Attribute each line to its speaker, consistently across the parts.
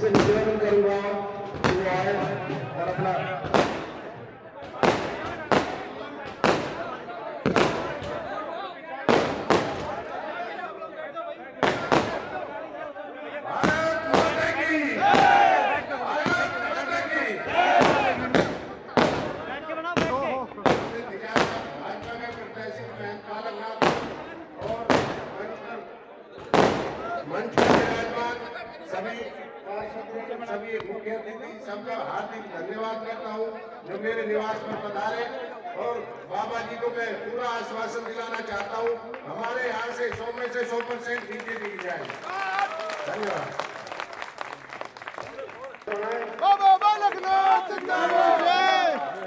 Speaker 1: से निवेदन करूंगा कि वो आए और अपना मंच पर विराजमान सभी मुख्य अतिथि सबका हार्दिक धन्यवाद करता हूँ जो मेरे निवास पर पधारे। और बाबा जी को मैं पूरा आश्वासन दिलाना चाहता हूँ, हमारे यहाँ से 100 में से 100% बीजेपी की जाएगी। धन्यवाद।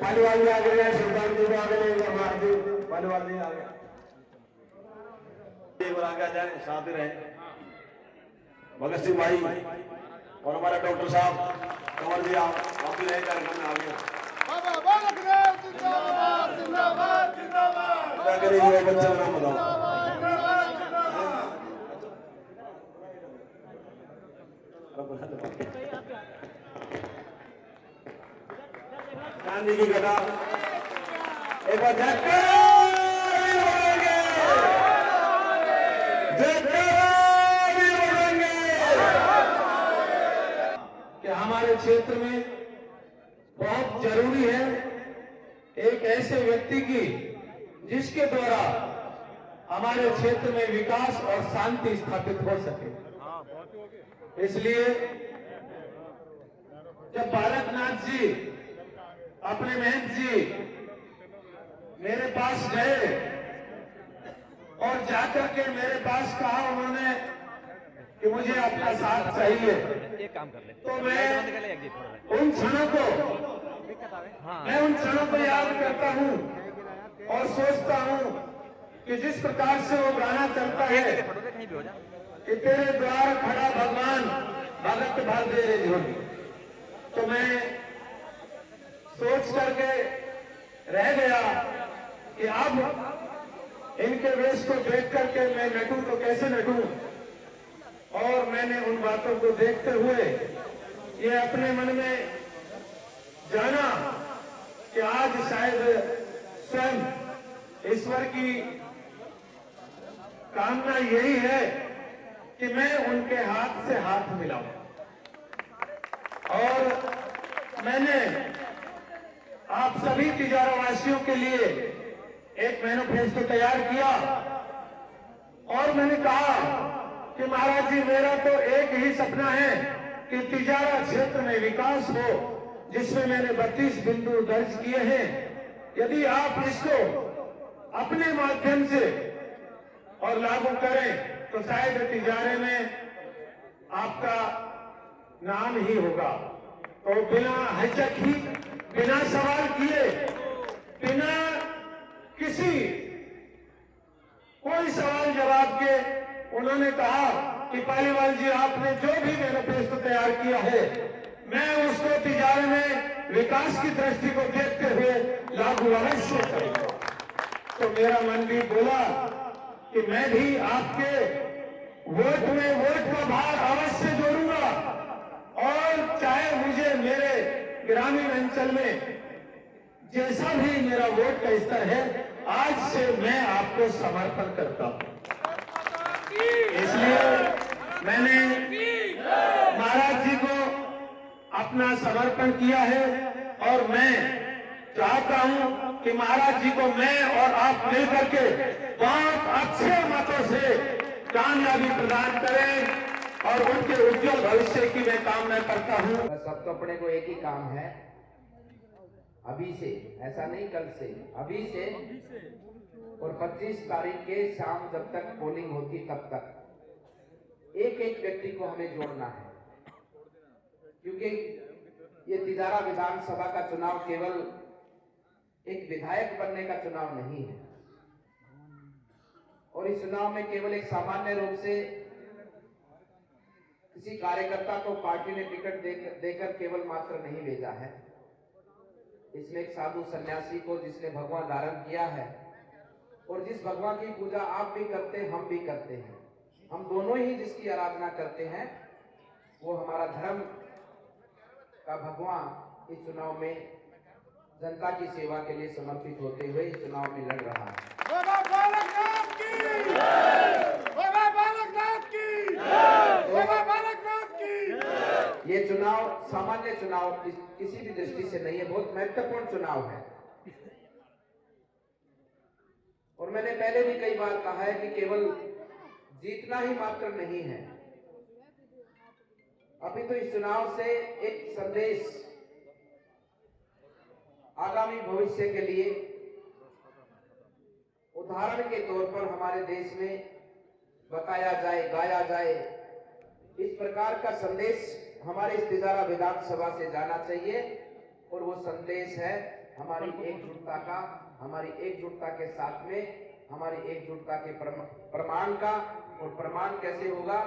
Speaker 1: पालीवाल आ गए, सुल्तान जी आ गए, पालीवाल जी आ गए। आगे जाए, साथ ही रहे भगत सिंह भाई और हमारे डॉक्टर साहब कंवर जी, आप भी रहे कार्यक्रम में आगे। क्या करेंगे बच्चे का नाम बताओ। गांधी की गदा एक बार हमारे क्षेत्र में बहुत जरूरी है एक ऐसे व्यक्ति की जिसके द्वारा हमारे क्षेत्र में विकास और शांति स्थापित हो सके। इसलिए जब बालकनाथ जी अपने महंत जी मेरे पास गए और जाकर के मेरे पास कहा उन्होंने कि मुझे अपना साथ चाहिए, तो मैं उन क्षणों को याद करता हूँ और सोचता हूँ कि जिस प्रकार से वो गाना चलता है कि तेरे द्वार खड़ा भगवान भगत भर दे रे झोली, तो मैं सोच करके रह गया कि अब इनके वेश को देख करके मैं नटूं तो कैसे नटूं। और मैंने उन बातों को देखते हुए ये अपने मन में जाना कि आज शायद स्वयं ईश्वर की कामना यही है कि मैं उनके हाथ से हाथ मिलाऊं। और मैंने आप सभी तिजारा वासियों के लिए एक मैनिफेस्टो तैयार किया और मैंने कहा कि महाराज जी, मेरा तो एक ही सपना है कि तिजारा क्षेत्र में विकास हो, जिसमें मैंने 32 बिंदु दर्ज किए हैं। यदि आप इसको अपने माध्यम से और लागू करें तो शायद तिजारे में आपका नाम ही होगा। तो बिना हिचक ही, बिना सवाल किए, बिना किसी कोई सवाल जवाब के उन्होंने कहा कि पालीवाल जी, आपने जो भी मैनिफेस्टो तैयार किया है मैं उसको तिजारे में विकास की दृष्टि को देखते हुए लागू अवश्य करूंगा। तो मेरा मन भी बोला कि मैं भी आपके वोट में वोट का भार अवश्य जोड़ूंगा और चाहे मुझे मेरे ग्रामीण अंचल में जैसा भी मेरा वोट का स्तर है, आज से मैं आपको समर्पण करता हूं। इसलिए मैंने महाराज जी को अपना समर्पण किया है और मैं चाहता हूं कि महाराज जी को मैं और आप मिलकर के बहुत अच्छे मतों से कामयाबी प्रदान करें और उनके उज्जवल भविष्य की मैं कामना करता हूं।
Speaker 2: सबको अपने को एक ही काम है, अभी से, ऐसा नहीं कल से, अभी से और 25 तारीख के शाम जब तक पोलिंग होती तब तक एक एक व्यक्ति को हमें जोड़ना है, क्योंकि ये तिजारा विधानसभा का चुनाव केवल एक विधायक बनने का चुनाव नहीं है और इस चुनाव में केवल एक सामान्य रूप से किसी कार्यकर्ता को पार्टी ने टिकट देकर केवल मात्र नहीं भेजा है। इसमें एक साधु सन्यासी को जिसने भगवा धारण किया है और जिस भगवान की पूजा आप भी करते हैं, हम भी करते हैं, हम दोनों ही जिसकी आराधना करते हैं, वो हमारा धर्म का भगवान इस चुनाव में जनता की सेवा के लिए समर्पित होते हुए इस चुनाव में लड़ रहा है।
Speaker 3: बाबा बालकनाथ की बाबा बालकनाथ की बाबा बालकनाथ की।
Speaker 2: ये चुनाव सामान्य चुनाव किसी भी दृष्टि से नहीं है, बहुत महत्वपूर्ण चुनाव है। और मैंने पहले भी कई बार कहा है कि केवल जीतना ही मात्र नहीं है, अभी तो इस चुनाव से एक संदेश आगामी भविष्य के लिए उदाहरण के तौर पर हमारे देश में बताया जाए, गाया जाए, इस प्रकार का संदेश हमारे इस तिजारा विधानसभा से जाना चाहिए। और वो संदेश है हमारी एकजुटता का, हमारी एकजुटता के साथ में हमारी एकजुटता के प्रमाण का। और प्रमाण कैसे होगा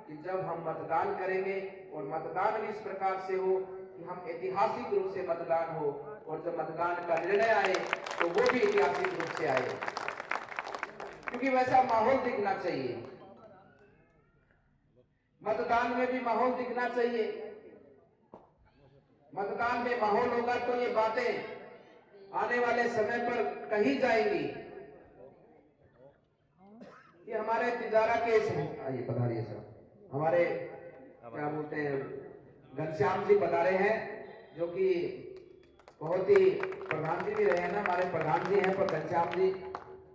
Speaker 2: कि जब हम मतदान करेंगे और मतदान इस प्रकार से हो कि हम ऐतिहासिक रूप से मतदान हो, और जब मतदान का निर्णय आए तो वो भी ऐतिहासिक रूप से आए, क्योंकि वैसा माहौल दिखना चाहिए। मतदान में भी माहौल दिखना चाहिए। मतदान में माहौल होगा तो ये बातें आने वाले समय पर कही जाएंगी। ये हमारे तिजारा के आइए पधारिए सर, हमारे क्या बोलते हैं घनश्याम जी पधारे हैं, जो कि बहुत ही प्रधान जी भी रहे हैं ना, हमारे प्रधान जी हैं। पर घनश्याम जी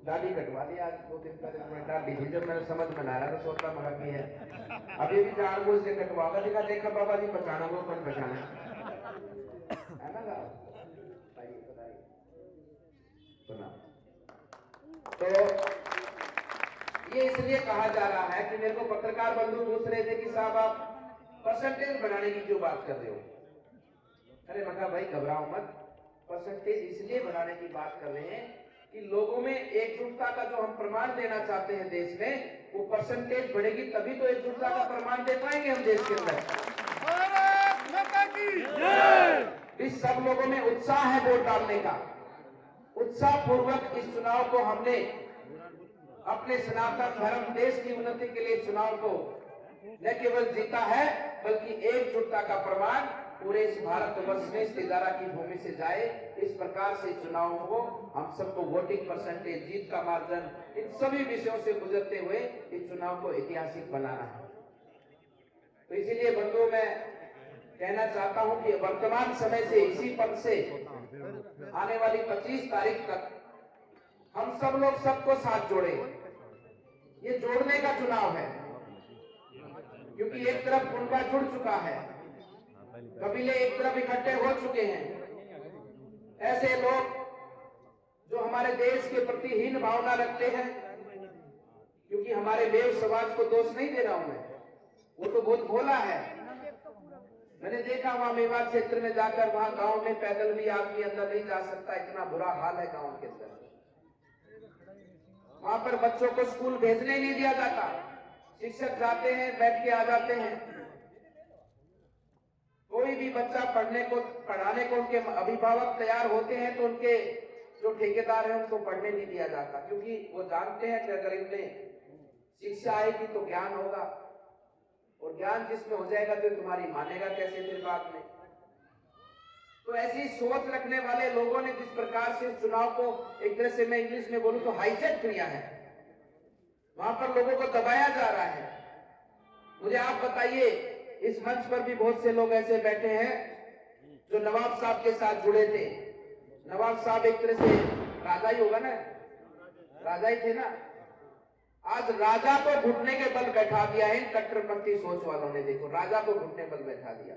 Speaker 2: दाढ़ी कटवा दी आज 2 दिन पहले, मैं डाल दी थी। जब मैंने समझ में आया तो सोचता मगा की है, अभी भी जानबूझ से कटवागा। देखा देखा बाबा जी पहचाना वो कौन पहचाना है ना। सुना तो ये इसलिए कहा जा रहा है कि मेरे को पत्रकार बंधु पूछ रहे थे कि साहब आप परसेंटेज बढ़ाने की क्यों बात कर रहे हो। अरे मैं कहा भाई घबराओ मत, परसेंटेज इसलिए बढ़ाने की बात कर रहे हैं कि लोगों में एकजुटता का जो हम प्रमाण देना चाहते हैं देश में, वो परसेंटेज बढ़ेगी तभी तो एकजुटता का प्रमाण दे पाएंगे हम देश के अंदर। इस सब लोगों में उत्साह है वोट डालने का। उत्साह पूर्वक इस चुनाव को हमने अपने सनातन धर्म देश की उन्नति के लिए चुनाव को न केवल जीता है, बल्कि एकजुटता का प्रमाण पूरे इस भारतवर्ष में इस तिजारा की भूमि से जाए। इस प्रकार से चुनावों को हम सबको वोटिंग परसेंटेज, जीत का मार्जिन, इन सभी विषयों से गुजरते हुए इस चुनाव को ऐतिहासिक बनाना है। तो इसीलिए बंधुओं मैं कहना चाहता हूं कि वर्तमान समय से इसी पद से आने वाली 25 तारीख तक हम सब लोग सबको साथ जोड़े। ये जोड़ने का चुनाव है, क्योंकि एक तरफ उनका जुड़ चुका है, कबीले एक तरफ इकट्ठे हो चुके हैं। ऐसे लोग जो हमारे देश के प्रति हीन भावना रखते हैं, क्योंकि हमारे देव समाज को दोष नहीं दे रहा हूं मैं, वो तो बहुत भोला है। मैंने देखा वहां मेवात क्षेत्र में जाकर, वहां गांव में पैदल भी आदमी अंदर नहीं जा सकता, इतना बुरा हाल है गांव के अंदर। वहां पर बच्चों को स्कूल भेजने नहीं दिया जाता, शिक्षक जाते हैं बैठ के आ जाते हैं। कोई भी बच्चा पढ़ाने को उनके अभिभावक तैयार होते हैं तो उनके जो ठेकेदार हैं उनको पढ़ने नहीं दिया जाता, क्योंकि वो जानते हैं कि अगर इनमें शिक्षा आएगी तो ज्ञान होगा, और ज्ञान जिसमें हो जाएगा तो तुम्हारी मानेगा कैसे फिर बाद में। तो ऐसी सोच रखने वाले लोगों ने जिस प्रकार से चुनाव को एक तरह से मैं इंग्लिश में बोलूं तो हाईजैक किया है, वहां पर लोगों को दबाया जा रहा है। मुझे आप बताइए, इस मंच पर भी बहुत से लोग ऐसे बैठे हैं जो नवाब साहब के साथ जुड़े थे। नवाब साहब एक तरह से राजा ही होगा ना, राजा ही थे ना। आज राजा को घुटने के बल बैठा दिया है कट्टरपंथी सोच वालों ने। देखो, राजा को घुटने बल बैठा दिया,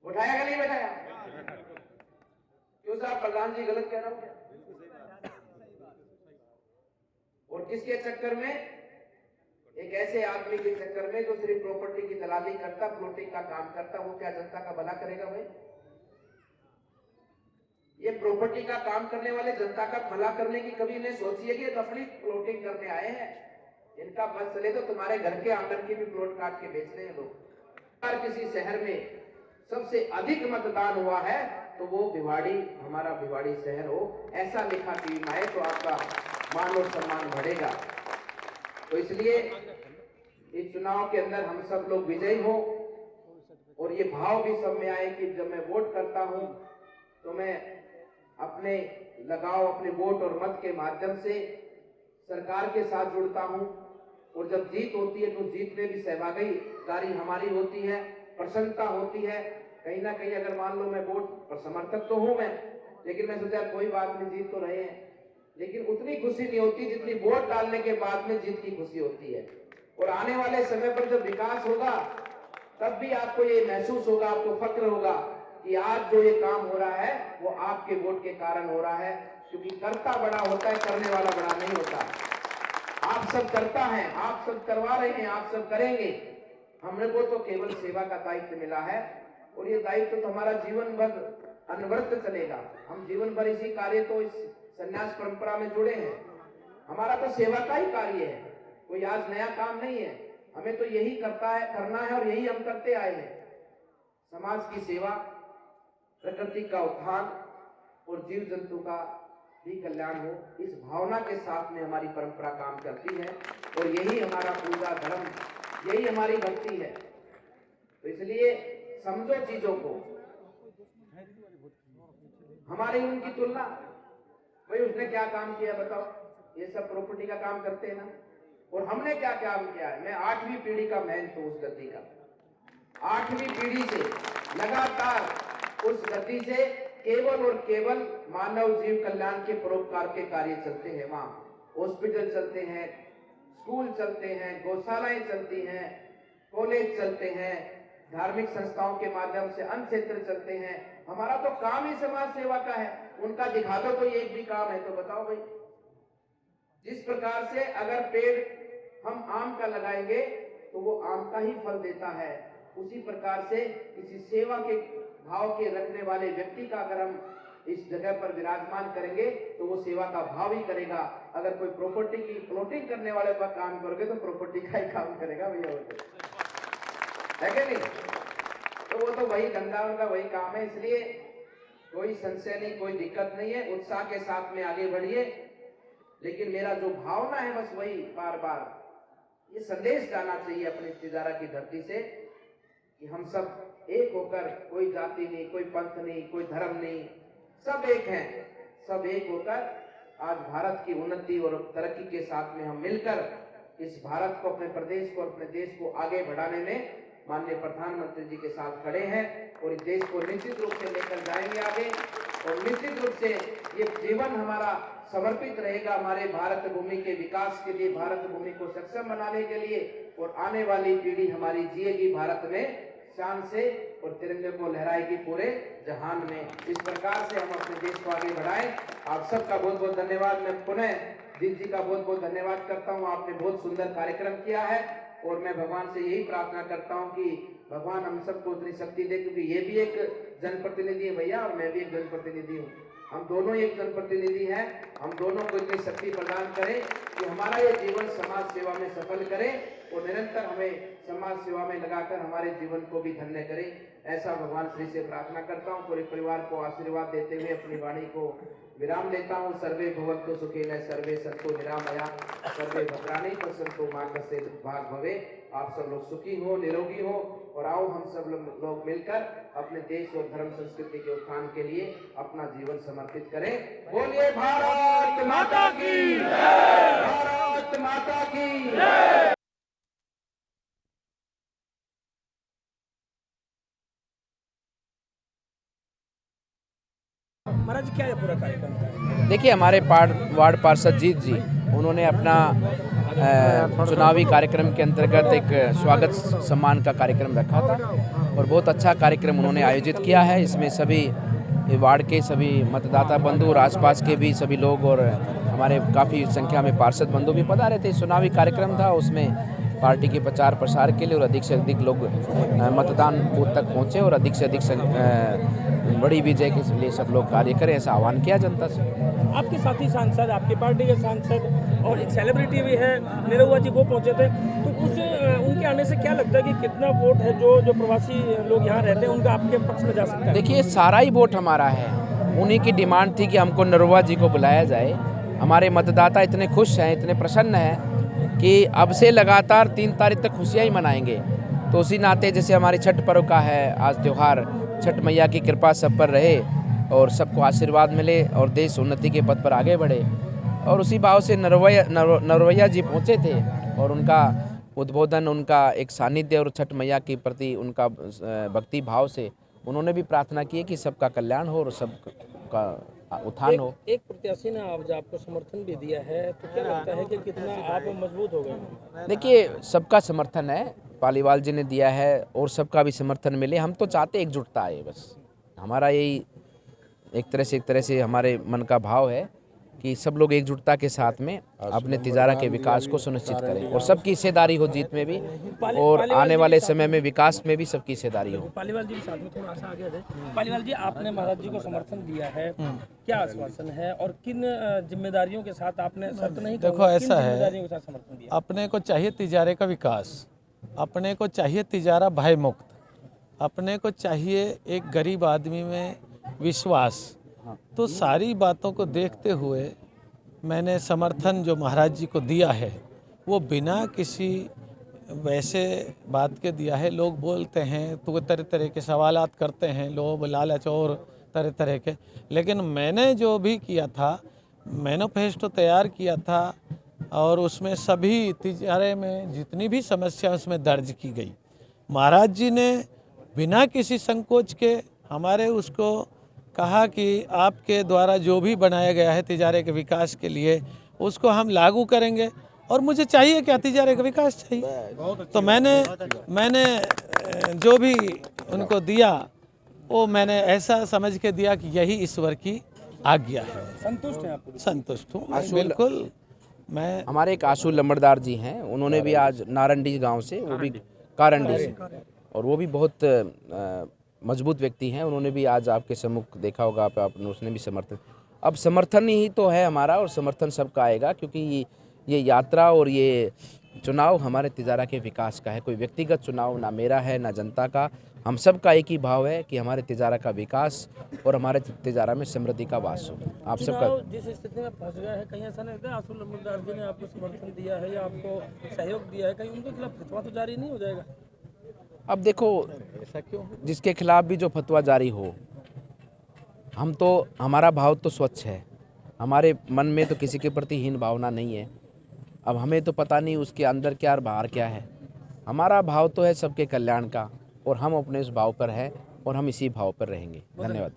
Speaker 2: उठाया कि नहीं बैठाया? क्यों साहब प्रधान जी गलत कह रहा हूं क्या? और किसके चक्कर में? एक ऐसे आदमी के चक्कर में जो सिर्फ प्रॉपर्टी की दलाली करता, फ्लोटिंग का काम करता। वो क्या जनता का भला करेगा भाई? ये प्रॉपर्टी का काम करने वाले जनता का भला करने की कभी इन्हें सोचिए कि अपनी फ्लोटिंग करने आए हैं। इनका बस चले तो तुम्हारे घर के आंगन की भी प्लॉट काट के बेचते हैं लोग। किसी शहर में सबसे अधिक मतदान हुआ है तो वो भिवाड़ी, हमारा भिवाड़ी शहर हो, ऐसा लिखा टीवी में आए तो आपका मान और सम्मान बढ़ेगा। तो इसलिए इस चुनाव के अंदर हम सब लोग विजयी हो और ये भाव भी सब में आए कि जब मैं वोट करता हूं तो मैं अपने लगाव, अपने वोट और मत के माध्यम से सरकार के साथ जुड़ता हूं, और जब जीत होती है तो जीत में भी सहभागीदारी हमारी होती है, प्रसन्नता होती है। कहीं ना कहीं अगर मान लो मैं वोट पर समर्थक तो हूं मैं, लेकिन मैं सोचा कोई बात नहीं, जीत तो रहे हैं, लेकिन उतनी खुशी नहीं होती जितनी वोट डालने के बाद में जीत की खुशी होती है। और आने वाले समय पर जब विकास होगा तब भी आपको ये महसूस होगा, आपको फक्र होगा कि आज जो ये काम हो रहा है वो आपके वोट के कारण हो रहा है, क्योंकि करता बड़ा होता है, करने वाला बड़ा नहीं होता। आप सब करता है, आप सब करवा रहे हैं, आप सब करेंगे, हमने को तो केवल सेवा का दायित्व मिला है, और ये दायित्व तो हमारा जीवन भर अनवरत चलेगा। हम जीवन भर इसी कार्य तो इस संन्यास परंपरा में जुड़े हैं, हमारा तो सेवा का ही कार्य है, कोई आज नया काम नहीं है, हमें तो यही करना है और यही हम करते आए हैं। समाज की सेवा, प्रकृति का उत्थान और जीव जंतु का भी कल्याण हो, इस भावना के साथ में हमारी परंपरा काम करती है, और यही हमारा पूजा धर्म, यही हमारी भक्ति है। तो इसलिए समझो चीजों को, हमारी उनकी तुलना, भाई उसने क्या काम किया बताओ, ये सब प्रॉपर्टी का काम करते हैं ना, और हमने क्या काम किया है। मैं 8वीं पीढ़ी का महंत हूं उस गद्दी का, 8वीं पीढ़ी से लगातार उस गद्दी से केवल और केवल मानव जीव कल्याण के परोपकार के कार्य चलते हैं। वहाँ हॉस्पिटल चलते हैं, स्कूल चलते हैं, गौशालाएं चलती हैं, कॉलेज चलते हैं, धार्मिक संस्थाओं के माध्यम से अन्य क्षेत्र चलते हैं। हमारा तो काम ही समाज सेवा का है, उनका दिखा दो कोई एक भी काम है तो बताओ भाई। जिस प्रकार से अगर पेड़ हम आम का लगाएंगे तो वो आम का ही फल देता है, उसी प्रकार से किसी सेवा के भाव के रखने वाले व्यक्ति का अगर हम इस जगह पर विराजमान करेंगे तो वो सेवा का भाव ही करेगा। अगर कोई प्रॉपर्टी की प्लॉटिंग करने वाले पर काम करोगे तो प्रॉपर्टी का ही काम करेगा भैया, है कि नहीं? तो वो तो वही धंधा, उनका वही काम है। इसलिए कोई संशय नहीं, कोई दिक्कत नहीं है, उत्साह के साथ में आगे बढ़िए। लेकिन मेरा जो भावना है बस वही बार बार ये संदेश जाना चाहिए अपनी तिजारा की धरती से कि हम सब एक होकर, कोई जाति नहीं, कोई पंथ नहीं, कोई धर्म नहीं, सब एक हैं, सब एक होकर आज भारत की उन्नति और तरक्की के साथ में हम मिलकर इस भारत को, अपने प्रदेश को, अपने देश को आगे बढ़ाने में माननीय प्रधानमंत्री जी के साथ खड़े हैं, और इस देश को निश्चित रूप से लेकर जाएंगे आगे, और निश्चित रूप से ये जीवन हमारा समर्पित रहेगा हमारे भारत भूमि के विकास के लिए, भारत भूमि को सक्षम बनाने के लिए, और आने वाली पीढ़ी हमारी जिएगी भारत में शान से और तिरंगे को लहराएगी पूरे जहान में। इस प्रकार से हम अपने देश को आगे बढ़ाएं। आप सबका बहुत बहुत धन्यवाद। मैं पुनः जीत जी का बहुत बहुत धन्यवाद करता हूं, आपने बहुत सुंदर कार्यक्रम किया है, और मैं भगवान से यही प्रार्थना करता हूं कि भगवान हम सबको उतनी शक्ति दे, क्योंकि ये भी एक जनप्रतिनिधि है भैया और मैं भी एक जनप्रतिनिधि हूँ, हम दोनों एक जनप्रतिनिधि हैं। हम दोनों को इतनी शक्ति प्रदान करें कि हमारा ये जीवन समाज सेवा में सफल करे, और निरंतर हमें समाज सेवा में लगाकर हमारे जीवन को भी धन्य करे। ऐसा भगवान श्री से प्रार्थना करता हूँ। पूरे परिवार को आशीर्वाद देते हुए अपनी वाणी को विराम देता हूँ। सर्वे भवन्तु सुखिनः, सर्वे सन्तु निरामया, सर्वे भद्राणि पश्यन्तु मा कश्चित् भाग् भवेत्। आप सब लोग सुखी हो, निरोगी हो, और आओ हम सब लोग मिलकर अपने देश और धर्म संस्कृति के उत्थान के लिए अपना जीवन समर्पित करें। बोलिए भारत माता की जय, भारत माता की जय।
Speaker 4: महाराज क्या है पूरा कार्यक्रम?
Speaker 5: देखिए, हमारे वार्ड पार्षद जीत जी, उन्होंने अपना चुनावी कार्यक्रम के अंतर्गत एक स्वागत सम्मान का कार्यक्रम रखा था, और बहुत अच्छा कार्यक्रम उन्होंने आयोजित किया है। इसमें सभी वार्ड के सभी मतदाता बंधु और आसपास के भी सभी लोग और हमारे काफ़ी संख्या में पार्षद बंधु भी पधारे थे। चुनावी कार्यक्रम था, उसमें पार्टी के प्रचार प्रसार के लिए और अधिक से अधिक लोग मतदान बूथ तक पहुँचे और अधिक से अधिक बड़ी विजय के लिए सब लोग कार्य करें, ऐसा आह्वान किया जनता से।
Speaker 4: आपके साथी सांसद, आपकी पार्टी के सांसद और एक सेलिब्रिटी भी है निरहुआ जी, वो पहुंचे थे, तो उनके आने से क्या लगता है कि कितना वोट है जो प्रवासी लोग यहाँ रहते हैं उनका आपके पक्ष में जा सकता है?
Speaker 5: देखिए, सारा ही वोट हमारा है। उन्हीं की डिमांड थी कि हमको निरहुआ जी को बुलाया जाए। हमारे मतदाता इतने खुश हैं, इतने प्रसन्न हैं कि अब से लगातार 3 तारीख तक खुशियाँ ही मनाएंगे। तो उसी नाते जैसे हमारी छठ पर्व का है आज त्यौहार, छठ मैया की कृपा सब पर रहे और सबको आशीर्वाद मिले और देश उन्नति के पथ पर आगे बढ़े। और उसी भाव से नरवैया जी पहुँचे थे और उनका उद्बोधन, उनका एक सानिध्य और छठ मैया के प्रति उनका भक्ति भाव से उन्होंने भी प्रार्थना की कि सबका कल्याण हो और सबका उत्थान हो।
Speaker 4: एक प्रत्याशी ने आपको समर्थन भी दिया है, तो क्या लगता है कि कितना आप मजबूत हो गए?
Speaker 5: देखिए, सबका समर्थन है, पालीवाल जी ने दिया है और सबका भी समर्थन मिले। हम तो चाहते एकजुटता आए, बस हमारा यही एक तरह से हमारे मन का भाव है कि सब लोग एकजुटता के साथ में अपने तिजारा के विकास को सुनिश्चित करें और सबकी हिस्सेदारी हो जीत में भी और आने वाले समय में विकास में भी सबकी हिस्सेदारी हो।
Speaker 4: पालीवाल जी के साथ में थोड़ा सा आगे है। पालीवाल जी, आपने महाराज जी को समर्थन दिया है, क्या आश्वासन है और किन जिम्मेदारियों के साथ आपने शर्त नहीं?
Speaker 6: देखो, ऐसा है,
Speaker 4: जिम्मेदारियों के साथ समर्थन दिया?
Speaker 6: अपने को चाहिए तिजारे का विकास, अपने को चाहिए तिजारा भय मुक्त, अपने को चाहिए एक गरीब आदमी में विश्वास। तो सारी बातों को देखते हुए मैंने समर्थन जो महाराज जी को दिया है वो बिना किसी वैसे बात के दिया है। लोग बोलते हैं तो तरह तरह के सवालात करते हैं, लोग लालच और तरह तरह के, लेकिन मैंने जो भी किया था, मैनिफेस्टो तैयार किया था और उसमें सभी तिजारे में जितनी भी समस्या उसमें दर्ज की गई। महाराज जी ने बिना किसी संकोच के हमारे उसको कहा कि आपके द्वारा जो भी बनाया गया है तिजारे के विकास के लिए उसको हम लागू करेंगे और मुझे चाहिए क्या, तिजारे का विकास चाहिए। तो मैंने जो भी उनको दिया वो मैंने ऐसा समझ के दिया कि यही ईश्वर की आज्ञा है।
Speaker 4: संतुष्ट हैं आप?
Speaker 6: संतुष्ट हूँ बिल्कुल। मैं
Speaker 5: हमारे एक आशु लंबड़दार जी हैं, उन्होंने भी आज नारंडी गांव से, वो भी कारंडी से, और वो भी बहुत मजबूत व्यक्ति हैं। उन्होंने भी आज आपके सम्मुख देखा होगा आपने, उसने भी समर्थन। अब समर्थन ही तो है हमारा और समर्थन सबका आएगा, क्योंकि ये यात्रा और ये चुनाव हमारे तिजारा के विकास का है। कोई व्यक्तिगत चुनाव ना मेरा है ना जनता का, हम सब का एक ही भाव है कि हमारे तिजारा का विकास और हमारे तिजारा में समृद्धि का वास हो। आप सबका
Speaker 4: जिस स्थिति में फंस गया है, कहीं ऐसा नहीं है आशु लंबड़दार जी ने आपको समर्थन दिया है या आपको सहयोग दिया है, कहीं उनके खिलाफ फतवा तो जारी नहीं हो जाएगा?
Speaker 5: अब देखो, जिसके खिलाफ भी जो फतवा जारी हो, हम तो, हमारा भाव तो स्वच्छ है, हमारे मन में तो किसी के प्रति हीन भावना नहीं है। अब हमें तो पता नहीं उसके अंदर क्या और बाहर क्या है। हमारा भाव तो है सबके कल्याण का और हम अपने उस भाव पर हैं और हम इसी भाव पर रहेंगे। धन्यवाद।